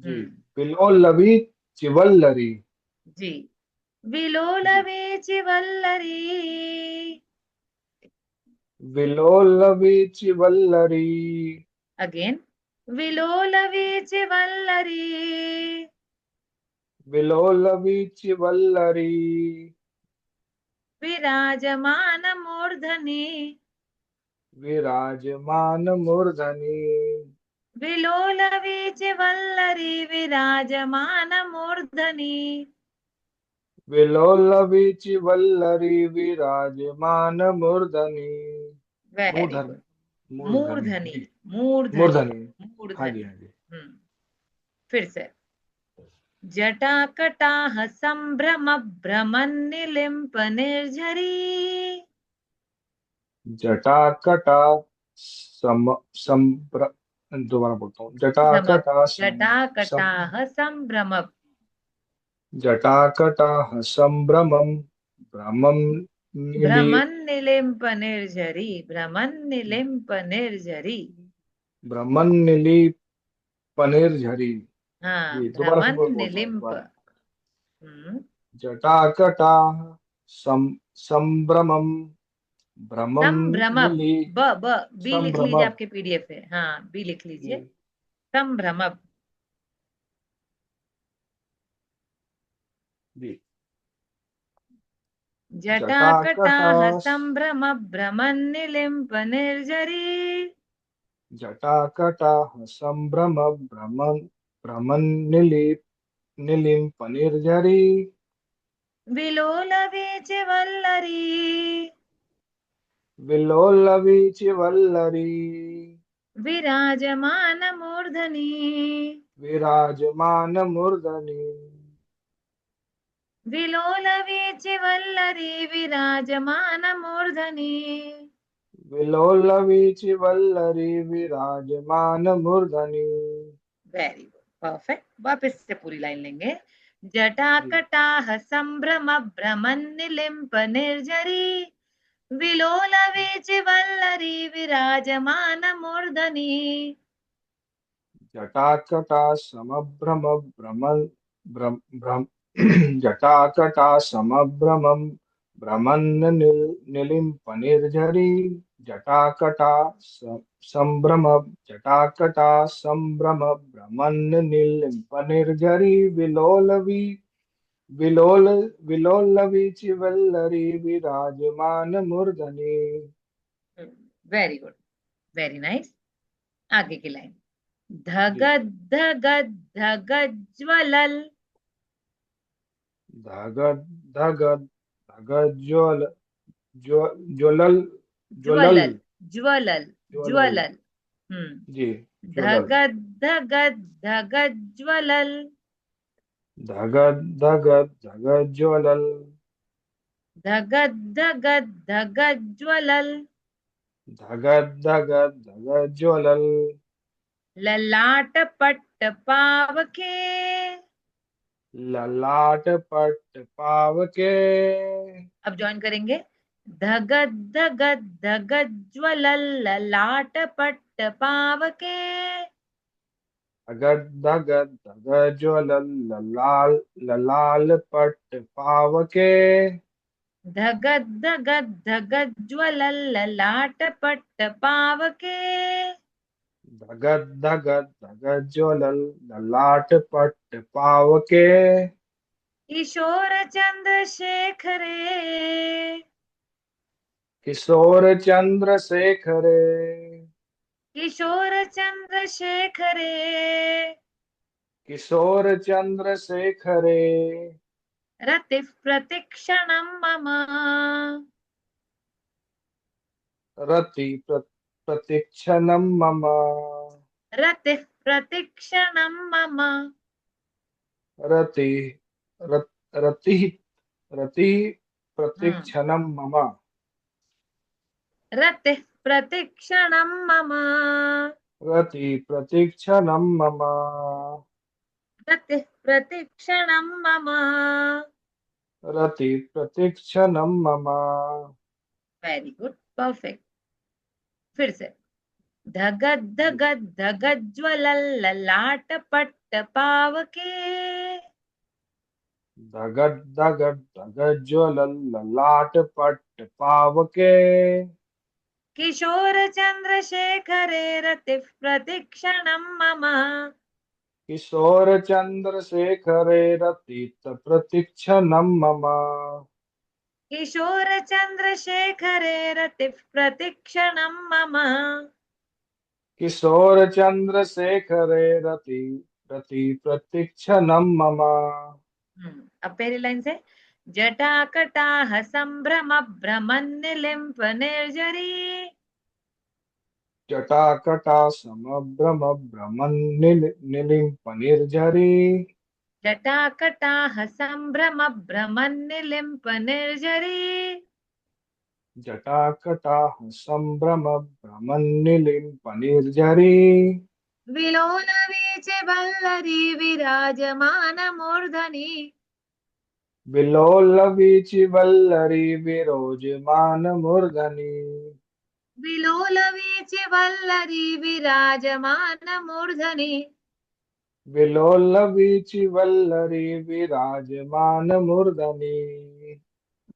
[SPEAKER 1] हम्म।
[SPEAKER 2] विलोलवी चिवल्लरी।
[SPEAKER 1] जी।
[SPEAKER 2] जी।
[SPEAKER 1] विलोलवी चिवल्लरी।
[SPEAKER 2] विलोलवी चिवल्लरी।
[SPEAKER 1] अगेन, विलोलवी चिवल्लरी।
[SPEAKER 2] विलोलवी चिवल्लरी।
[SPEAKER 1] विराजमान मूर्धनि।
[SPEAKER 2] विराजमान मूर्धनि।
[SPEAKER 1] विलोलवीच वल्लरी विराजमान मूर्धनि।
[SPEAKER 2] विलोलवी चिवल्लरी विराजमान मूर्धनि।
[SPEAKER 1] Very
[SPEAKER 2] मूर्धन
[SPEAKER 1] good.
[SPEAKER 2] मूर्धनि।
[SPEAKER 1] मूर्धनि,
[SPEAKER 2] जी।
[SPEAKER 1] मूर्धनि,
[SPEAKER 2] मूर्धनि। हाँ जी,
[SPEAKER 1] मूर्धनि।
[SPEAKER 2] हाँ जी।
[SPEAKER 1] फिर से। जटाकटाह संभ्रम भ्रमन्निलिम्प निर्झरी।
[SPEAKER 2] जटाकटा संप्र दोबारा बोलता हूँ।
[SPEAKER 1] भ्रमप,
[SPEAKER 2] जटाकटा
[SPEAKER 1] जटाकटाह संभ्रम।
[SPEAKER 2] जटाकटाह संभ्रमं भ्रमं निलि
[SPEAKER 1] भ्रमन्निलिम्प निर्झरी, भ्रमन्निलिम्प निर्झरी।
[SPEAKER 2] ब्रह्मनिलि पनीर झरी।
[SPEAKER 1] हाँ,
[SPEAKER 2] जी, दोबारा से बोलता हूँ एक
[SPEAKER 1] भ्रमन्निलिम्प।
[SPEAKER 2] बार।
[SPEAKER 1] हम्म।
[SPEAKER 2] जटाकटाह संभ्रमं भ्रमं
[SPEAKER 1] संभ्रमब,
[SPEAKER 2] निलि
[SPEAKER 1] ब ब बी लिख लीजिए,
[SPEAKER 2] संभ्रमं।
[SPEAKER 1] आपके पीडीएफ है। हाँ, बी लिख लीजिए।
[SPEAKER 2] जी।
[SPEAKER 1] संभ्रमब।
[SPEAKER 2] जी।
[SPEAKER 1] जटाकटाह
[SPEAKER 2] जटाकटाह
[SPEAKER 1] संभ्रम भ्रमन्निलिम्प निर्झरी।
[SPEAKER 2] जटाकटाह संभ्रम भ्रमं निलि निलिम पनीर झरी।
[SPEAKER 1] विलोलवीच वल्लरी।
[SPEAKER 2] विलोलवी चिवल्लरी।
[SPEAKER 1] विराजमान मूर्धनि।
[SPEAKER 2] विराजमान मूर्धनि।
[SPEAKER 1] विलोलवीच वल्लरी विराजमान मूर्धनि।
[SPEAKER 2] विलोलवी चिवल्लरी विराजमान मूर्धनि।
[SPEAKER 1] Very good, perfect. वापस से पूरी लाइन लेंगे।
[SPEAKER 2] जी।
[SPEAKER 1] जटाकटाह संभ्रम भ्रमन्निलिम्प निर्झरी। विलोलवीच वल्लरी विराजमान मूर्धनि।
[SPEAKER 2] जटाकटा समभ्रम भ्रमन् भ्रम भ्रम जटाकटा समभ्रमं भ्रमन्निल निलिम्पनिर्झरी। जटाकटा संभ्रम जटाकटा संभ्रम भ्रमन्निलिम्पनिर्झरी। विलोल विलोलवी चिवल्लरी विराजमान मूर्धनि।
[SPEAKER 1] Very good, very nice. आगे की लाइन, धग
[SPEAKER 2] जी।
[SPEAKER 1] धग धग ज्वलल।
[SPEAKER 2] धग धग धग ज्वल ज्व ज्वलल ज्वलल
[SPEAKER 1] ज्वलल ज्वलल
[SPEAKER 2] ज्वलल।
[SPEAKER 1] ज्वलल। हम्म।
[SPEAKER 2] जी।
[SPEAKER 1] धग
[SPEAKER 2] ज्वलल।
[SPEAKER 1] धग धग ज्वलल।
[SPEAKER 2] धग धग धग ज्वलल।
[SPEAKER 1] धग धग धग ज्वलल।
[SPEAKER 2] धग धग धग ज्वलल।
[SPEAKER 1] ललाट पट्ट पावके।
[SPEAKER 2] ललाट पट पावके।
[SPEAKER 1] अब ज्वाइन करेंगे, धग धग धग ज्वलल ललाट पट्ट पावके।
[SPEAKER 2] धग धग धग ज्वलल ललाल ललाल पट पावके।
[SPEAKER 1] धग धग धग ज्वलल ललाट पट्ट पावके।
[SPEAKER 2] धग धग धग ज्वलल ललाट पट पावके।
[SPEAKER 1] किशोर चंद्रशेखरे।
[SPEAKER 2] किशोर चंद्रशेखरे।
[SPEAKER 1] किशोर चंद्रशेखरे।
[SPEAKER 2] किशोर चंद्रशेखरे।
[SPEAKER 1] रतिः प्रतिक्षणं मम।
[SPEAKER 2] रति प्रतीक्षणं मम।
[SPEAKER 1] रतिः प्रतिक्षणं मम।
[SPEAKER 2] रति रत, रति रति
[SPEAKER 1] हम्म।
[SPEAKER 2] प्रतीक्षणं मम।
[SPEAKER 1] रतिः प्रतिक्षणं मम।
[SPEAKER 2] रति प्रतीक्षणं मम।
[SPEAKER 1] रतिः प्रतिक्षणं मम।
[SPEAKER 2] रति प्रतीक्षणं मम।
[SPEAKER 1] Very good, perfect. फिर से, धगत धगत धगत ज्वलल ललाट पट्ट पावके।
[SPEAKER 2] धगट धगट धगट ज्वलल ललाट पट पावके।
[SPEAKER 1] किशोर चंद्रशेखरे रतिः प्रतिक्षणं मम।
[SPEAKER 2] किशोर चंद्रशेखरे रतित प्रतीक्षणं मम।
[SPEAKER 1] किशोर चंद्रशेखरे रतिः प्रतिक्षणं मम।
[SPEAKER 2] किशोर चंद्रशेखरे रति रति प्रतीक्षणं मम।
[SPEAKER 1] अब पहली लाइन से, जटाकटाह संभ्रम भ्रमन् निलिम्प निर्जरी।
[SPEAKER 2] जटाकटा समभ्रम भ्रमन् निलिम्प निर्झरी।
[SPEAKER 1] जटाकटाह संभ्रम भ्रमन् निलिम्प निर्जरी।
[SPEAKER 2] जटाकटाः सम्भ्रम भ्रमन् निलिम्प निर्झरी।
[SPEAKER 1] विलोल वीचे वल्लरी विराजमान मूर्धनि।
[SPEAKER 2] विलोलवीचिवल्लरी विरोजमान मूर्धनि।
[SPEAKER 1] विलोल वीचे वल्लरी विराजमान मूर्धनि।
[SPEAKER 2] विलोलवीचिवल्लरी विराजमान मूर्धनि।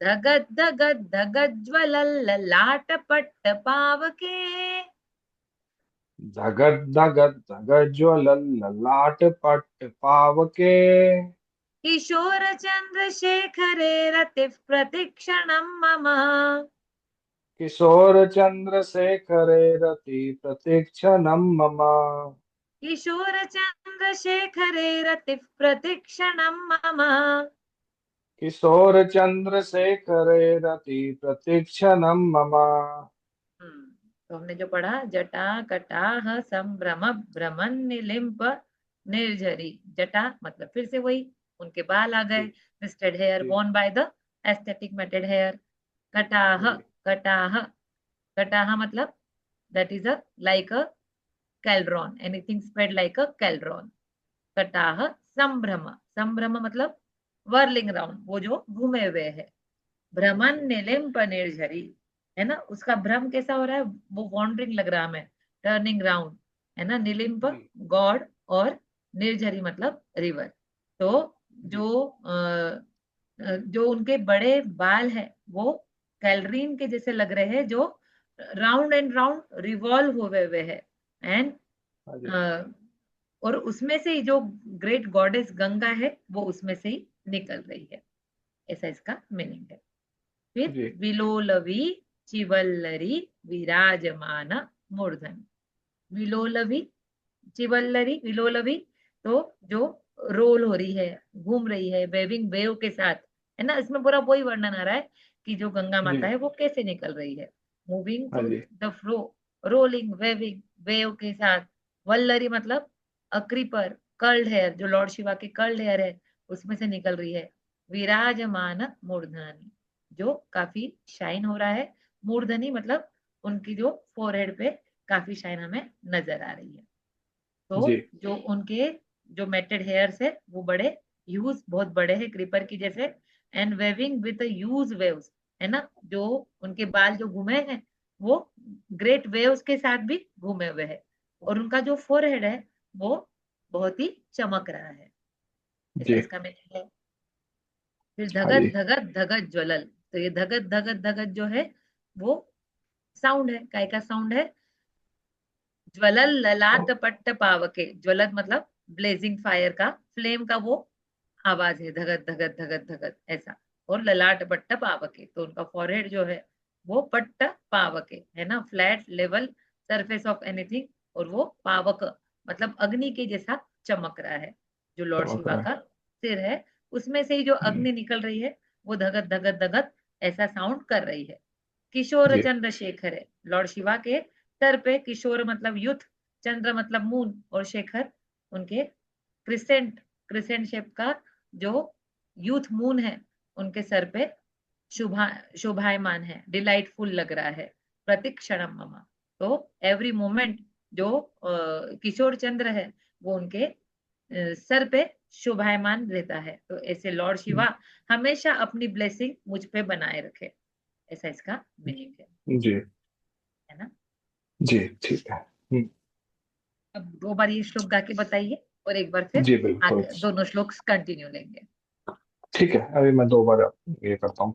[SPEAKER 1] धगत धगत धगत ज्वलल ललाट पट्ट पावके।
[SPEAKER 2] धगत धगत धगत ज्वलल ललाट पट पावके।
[SPEAKER 1] किशोर चंद्रशेखरे रतिः प्रतिक्षणं मम।
[SPEAKER 2] किशोर चंद्रशेखरे रति प्रतीक्षणं मम।
[SPEAKER 1] किशोर चंद्रशेखरे रतिः प्रतिक्षणं मम।
[SPEAKER 2] किशोर चंद्रशेखरे रति प्रतीक्षणं मम।
[SPEAKER 1] तो हमने जो पढ़ा, जटा कटाह संभ्रम भ्रमण निलिम्प निर्झरी। जटा मतलब फिर से वही, उनके बाल आ गए,
[SPEAKER 2] जी।
[SPEAKER 1] ट्विस्टेड हेयर
[SPEAKER 2] जी।
[SPEAKER 1] Borne by the aesthetic matted hair. कटाह,
[SPEAKER 2] जी।
[SPEAKER 1] कटाह, कटाह मतलब that is a like a caldron, anything spread like a caldron. कटाह संभ्रम, संभ्रम मतलब whirling round, वो जो घूमे हुए है। भ्रमण
[SPEAKER 2] जी।
[SPEAKER 1] निलिम्प निर्झरी, है ना, उसका भ्रम कैसा हो रहा है, वो वॉन्डरिंग लग रहा है हमें, टर्निंग राउंड, है ना। निलिम्प
[SPEAKER 2] जी।
[SPEAKER 1] गॉड, और निर्झरी मतलब रिवर। तो
[SPEAKER 2] जी।
[SPEAKER 1] जो जो उनके बड़े बाल है वो कैलरीन के जैसे लग रहे हैं, जो राउंड एंड राउंड रिवॉल्व हुए हुए है। एंड
[SPEAKER 2] हाँ जी।
[SPEAKER 1] और उसमें से ही जो ग्रेट गॉडेस गंगा है वो उसमें से ही निकल रही है, ऐसा इसका मीनिंग है। फिर
[SPEAKER 2] जी।
[SPEAKER 1] विलोलवी चिवल्लरी विराजमान मूर्धन। विलोलवी, चिवल्लरी, विलोलवी, तो जो रोल हो रही है, घूम रही है वेविंग वेव के साथ, है ना। इसमें पूरा वही वर्णन आ रहा है कि जो गंगा माता
[SPEAKER 2] जी।
[SPEAKER 1] है वो कैसे निकल रही है, मूविंग
[SPEAKER 2] हाँ
[SPEAKER 1] थ्रू
[SPEAKER 2] जी।
[SPEAKER 1] The flow, rolling waving wave के साथ। वल्लरी मतलब अ क्रीपर, कर्ल्ड हेयर, जो लॉर्ड शिवा के कर्ल्ड हेयर है उसमें से निकल रही है। विराजमान मूर्धनी, जो काफी शाइन हो रहा है। मूर्धनी मतलब उनकी जो फोरहेड पे काफी शाइन हमें नजर आ रही है।
[SPEAKER 2] जी।
[SPEAKER 1] तो जो उनके जो मेटेड हेयर्स है वो बड़े ह्यूज, बहुत बड़े हैं क्रीपर की जैसे। And waving with huge waves, है ना, जो उनके बाल जो घूमे हैं वो ग्रेट वेव्स के साथ भी घूमे हुए हैं। और उनका जो फोरहेड है वो बहुत ही चमक रहा है, ऐसा
[SPEAKER 2] जी।
[SPEAKER 1] इसका मीनिंग है। फिर
[SPEAKER 2] हाँ
[SPEAKER 1] धगत
[SPEAKER 2] जी।
[SPEAKER 1] धगत धगत ज्वलल, तो ये धगत धगत धगत जो है वो साउंड है, काय का साउंड है। ज्वलल ललाट पट्ट पावके, ज्वलत मतलब ब्लेजिंग फायर का, फ्लेम का वो आवाज है, धगत धगत धगत धगत ऐसा। और ललाट पट्ट पावके, तो उनका फॉरहेड जो है वो पट्ट पावके, है ना, flat level surface of anything. और वो पावक मतलब अग्नि के जैसा चमक रहा है। जो लॉर्ड
[SPEAKER 2] चमक
[SPEAKER 1] शिवा
[SPEAKER 2] रहा है।
[SPEAKER 1] का सिर है उसमें से ही जो
[SPEAKER 2] हम्म।
[SPEAKER 1] अग्नि निकल रही है वो धगत धगत धगत ऐसा साउंड कर रही है। किशोर
[SPEAKER 2] जी।
[SPEAKER 1] चंद्रशेखर है, लॉर्ड शिवा के सर पे किशोर मतलब यूथ, चंद्र मतलब मून, और शेखर उनके क्रिसेंट, क्रिसेंट शेप का जो यूथ मून है उनके सर पे शुभा शोभायमान है, डिलाइटफुल लग रहा है। प्रतिक्षणम ममा, तो एवरी मोमेंट जो किशोर चंद्र है वो उनके सर पे शोभायमान रहता है। तो ऐसे लॉर्ड शिवा हमेशा अपनी ब्लेसिंग मुझ पे बनाए रखे, ऐसा इसका मीनिंग
[SPEAKER 2] जी।
[SPEAKER 1] है ना।
[SPEAKER 2] जी ठीक है।
[SPEAKER 1] अब दो बार ये श्लोक गा के बताइए और एक बार फिर
[SPEAKER 2] जी बिल्कुल।
[SPEAKER 1] आगे दोनों श्लोक कंटिन्यू लेंगे।
[SPEAKER 2] ठीक है, अभी मैं दो बार ये करता हूँ।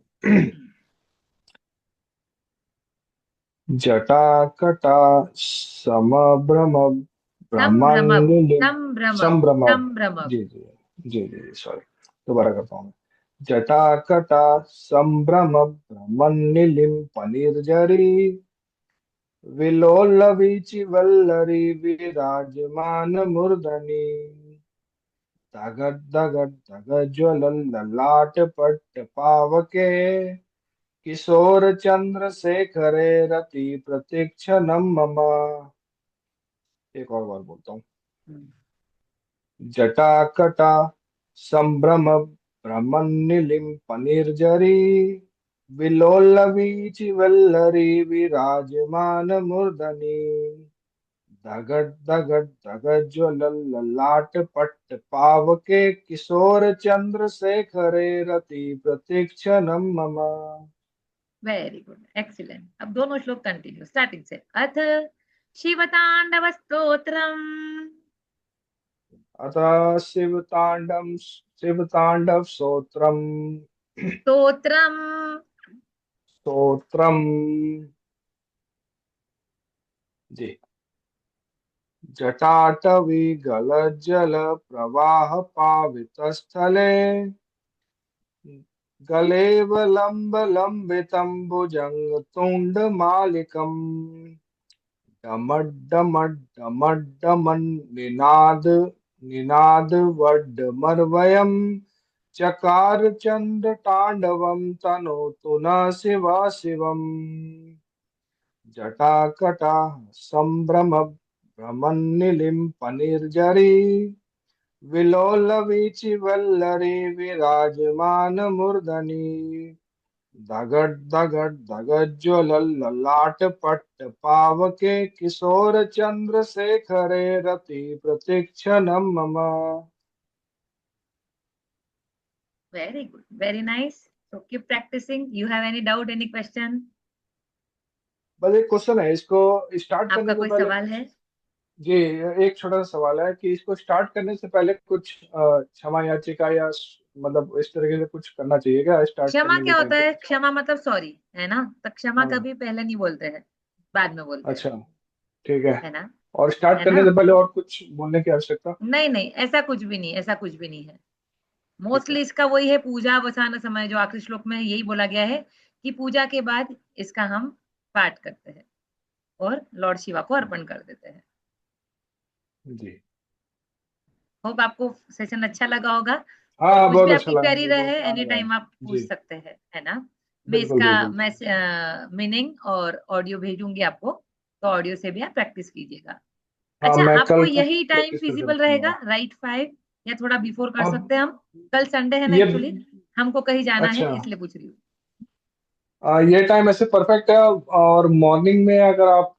[SPEAKER 2] जटाकटा समभ्रम
[SPEAKER 1] संभ्रम,
[SPEAKER 2] भ्रमण्डलिनी
[SPEAKER 1] संभ्रम,
[SPEAKER 2] संभ्रम।
[SPEAKER 1] संभ्रम।
[SPEAKER 2] जी जी। जी जी सॉरी, दोबारा करता हूँ मैं। जटाकटा संभ्रम भ्रमण्डलिनी पनिर्जरी विलोलवीचि वल्लरी विराजमान मूर्धनि धगद धगद धगद ज्वलन ललाट पट्ट पावके किशोर चंद्र शेखरे रति प्रतीक्षणम मम। एक और बार बोलता हूँ। जटाकटा संभ्रम भ्रमन्निलिम पनिर्जरी विलोलवीचि वल्लरी विराजमान मूर्धनि धगट धगट धगट ज्वलन ललाट पट्ट पावके किशोर चंद्र शेखरे रति प्रतीक्षणम मम।
[SPEAKER 1] Very good, excellent. अब दोनों श्लोक कंटिन्यू स्टार्टिंग से। अथ शिवतांडव स्तोत्रम,
[SPEAKER 2] अतः शिव तांडव स्तोत्रम
[SPEAKER 1] स्तोत्रम,
[SPEAKER 2] स्तोत्रम। जी। जटाटवी गलज्जल प्रवाह पावित स्थले गलेवलंब लंबितं भुजंग तुंड मालिकम डमड्डमड्डमड्डमन् निनाद निनाद वड्डमर्वयम् चकार चंद्र तांडवम तनोतु न शिवा शिवम जटाकटा संभ्रम भ्रमन्निलिम पनिर्जरी विलोलवीचि वल्लरी विराजमान मूर्धनि धगट धगट धगट ज्वलल ललाट पट्ट पावके किशोर चंद्र शेखरे रति प्रतीक्षणम मम।
[SPEAKER 1] Very good, very nice. So keep practising. You have any doubt, any question?
[SPEAKER 2] बस एक क्वेश्चन है इसको स्टार्ट
[SPEAKER 1] आपका
[SPEAKER 2] करने से
[SPEAKER 1] कोई
[SPEAKER 2] पहले
[SPEAKER 1] सवाल
[SPEAKER 2] कुछ।
[SPEAKER 1] है?
[SPEAKER 2] जी, एक छोटा सा सवाल है कि इसको स्टार्ट करने से पहले कुछ क्षमा याचिका या मतलब इस तरीके से कुछ करना चाहिए क्या स्टार्ट
[SPEAKER 1] क्षमा
[SPEAKER 2] करने के
[SPEAKER 1] क्या
[SPEAKER 2] टाइम
[SPEAKER 1] होता
[SPEAKER 2] पे?
[SPEAKER 1] है? क्षमा मतलब सॉरी, है ना। तो क्षमा
[SPEAKER 2] हाँ।
[SPEAKER 1] कभी पहले नहीं बोलते हैं, बाद में बोलते हैं,
[SPEAKER 2] अच्छा ठीक है।
[SPEAKER 1] है ना।
[SPEAKER 2] और स्टार्ट
[SPEAKER 1] है
[SPEAKER 2] करने
[SPEAKER 1] ना।
[SPEAKER 2] से पहले और कुछ बोलने की आवश्यकता?
[SPEAKER 1] नहीं नहीं, ऐसा कुछ भी नहीं, ऐसा कुछ भी नहीं है।
[SPEAKER 2] ठीक है।
[SPEAKER 1] मोस्टली इसका वही है, पूजा अवसान समय जो आखिरी श्लोक में यही बोला गया है कि पूजा के बाद इसका हम पाठ करते हैं और लॉर्ड शिवा को अर्पण कर देते हैं।
[SPEAKER 2] जी।
[SPEAKER 1] होप आपको सेशन अच्छा लगा होगा। और
[SPEAKER 2] हाँ,
[SPEAKER 1] कुछ
[SPEAKER 2] बहुत
[SPEAKER 1] भी
[SPEAKER 2] अच्छा
[SPEAKER 1] आपकी
[SPEAKER 2] लगा,
[SPEAKER 1] क्वेरी
[SPEAKER 2] मुझे
[SPEAKER 1] रहे
[SPEAKER 2] बहुत
[SPEAKER 1] एनी
[SPEAKER 2] आनंद आया।
[SPEAKER 1] टाइम आप पूछ
[SPEAKER 2] जी,
[SPEAKER 1] सकते हैं, है ना। मैं
[SPEAKER 2] बिल्कुल
[SPEAKER 1] इसका
[SPEAKER 2] बिल्कुल।
[SPEAKER 1] मीनिंग और ऑडियो भेजूंगी आपको, तो ऑडियो से भी आप प्रैक्टिस कीजिएगा।
[SPEAKER 2] हाँ,
[SPEAKER 1] अच्छा,
[SPEAKER 2] मैं
[SPEAKER 1] आपको
[SPEAKER 2] कल तक
[SPEAKER 1] यही टाइम
[SPEAKER 2] प्रैक्टिस करके
[SPEAKER 1] फिजिबल
[SPEAKER 2] रखूंगा।
[SPEAKER 1] रहेगा, राइट 5 या थोड़ा बिफोर कर
[SPEAKER 2] अब
[SPEAKER 1] सकते हैं हम? कल संडे है ना
[SPEAKER 2] ये,
[SPEAKER 1] एक्चुअली, हमको कहीं जाना है
[SPEAKER 2] अच्छा,
[SPEAKER 1] इसलिए पूछ रही हूँ।
[SPEAKER 2] ये टाइम ऐसे परफेक्ट है, और मॉर्निंग में अगर आप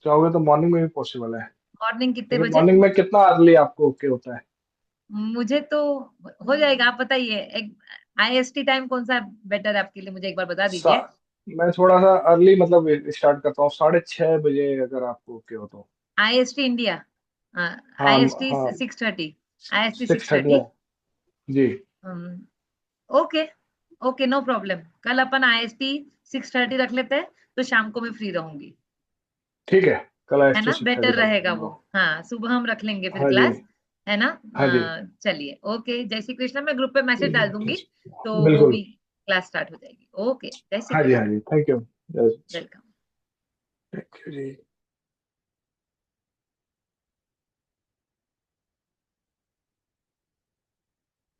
[SPEAKER 2] चाहोगे तो मॉर्निंग में भी पॉसिबल है।
[SPEAKER 1] मॉर्निंग कितने
[SPEAKER 2] लेकिन
[SPEAKER 1] बजे?
[SPEAKER 2] मॉर्निंग में कितना अर्ली आपको ओके होता है?
[SPEAKER 1] मुझे तो हो जाएगा, आप बताइए। एक आईएसटी टाइम कौन सा बेटर है आपके लिए, मुझे एक बार बता
[SPEAKER 2] सा,
[SPEAKER 1] दीजिए।
[SPEAKER 2] मैं थोड़ा सा अर्ली मतलब स्टार्ट करता हूँ, 6:30 बजे, अगर आपको ओके हो तो।
[SPEAKER 1] आईएसटी इंडिया,
[SPEAKER 2] हाँ
[SPEAKER 1] आईएसटी
[SPEAKER 2] हाँ,
[SPEAKER 1] 6:30, आईएसटी
[SPEAKER 2] 6:30
[SPEAKER 1] 6:30।
[SPEAKER 2] है। जी।
[SPEAKER 1] Okay, okay, no problem. कल अपन आईएसटी 6:30 रख लेते हैं, तो शाम को मैं फ्री रहूंगी,
[SPEAKER 2] ठीक है, कल
[SPEAKER 1] है
[SPEAKER 2] एस टी
[SPEAKER 1] ना,
[SPEAKER 2] सिक्स थर्टी
[SPEAKER 1] बेटर
[SPEAKER 2] रख
[SPEAKER 1] रहेगा वो।
[SPEAKER 2] दूंगा।
[SPEAKER 1] हाँ, सुबह हम रख लेंगे फिर
[SPEAKER 2] हाँ जी।
[SPEAKER 1] क्लास, है ना।
[SPEAKER 2] हाँ जी।
[SPEAKER 1] चलिए, ओके, जय श्री कृष्ण। मैं ग्रुप पे मैसेज डाल दूंगी, तो वो
[SPEAKER 2] बिल्कुल।
[SPEAKER 1] भी क्लास स्टार्ट हो जाएगी। ओके, जय श्री
[SPEAKER 2] हाँ जी, हाँ
[SPEAKER 1] कृष्ण।
[SPEAKER 2] जी, thank you.
[SPEAKER 1] Welcome.
[SPEAKER 2] Thank you जी।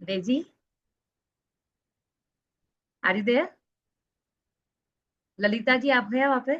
[SPEAKER 1] Daisy, are you there? Lalita ji, आप हैं वहाँ पे?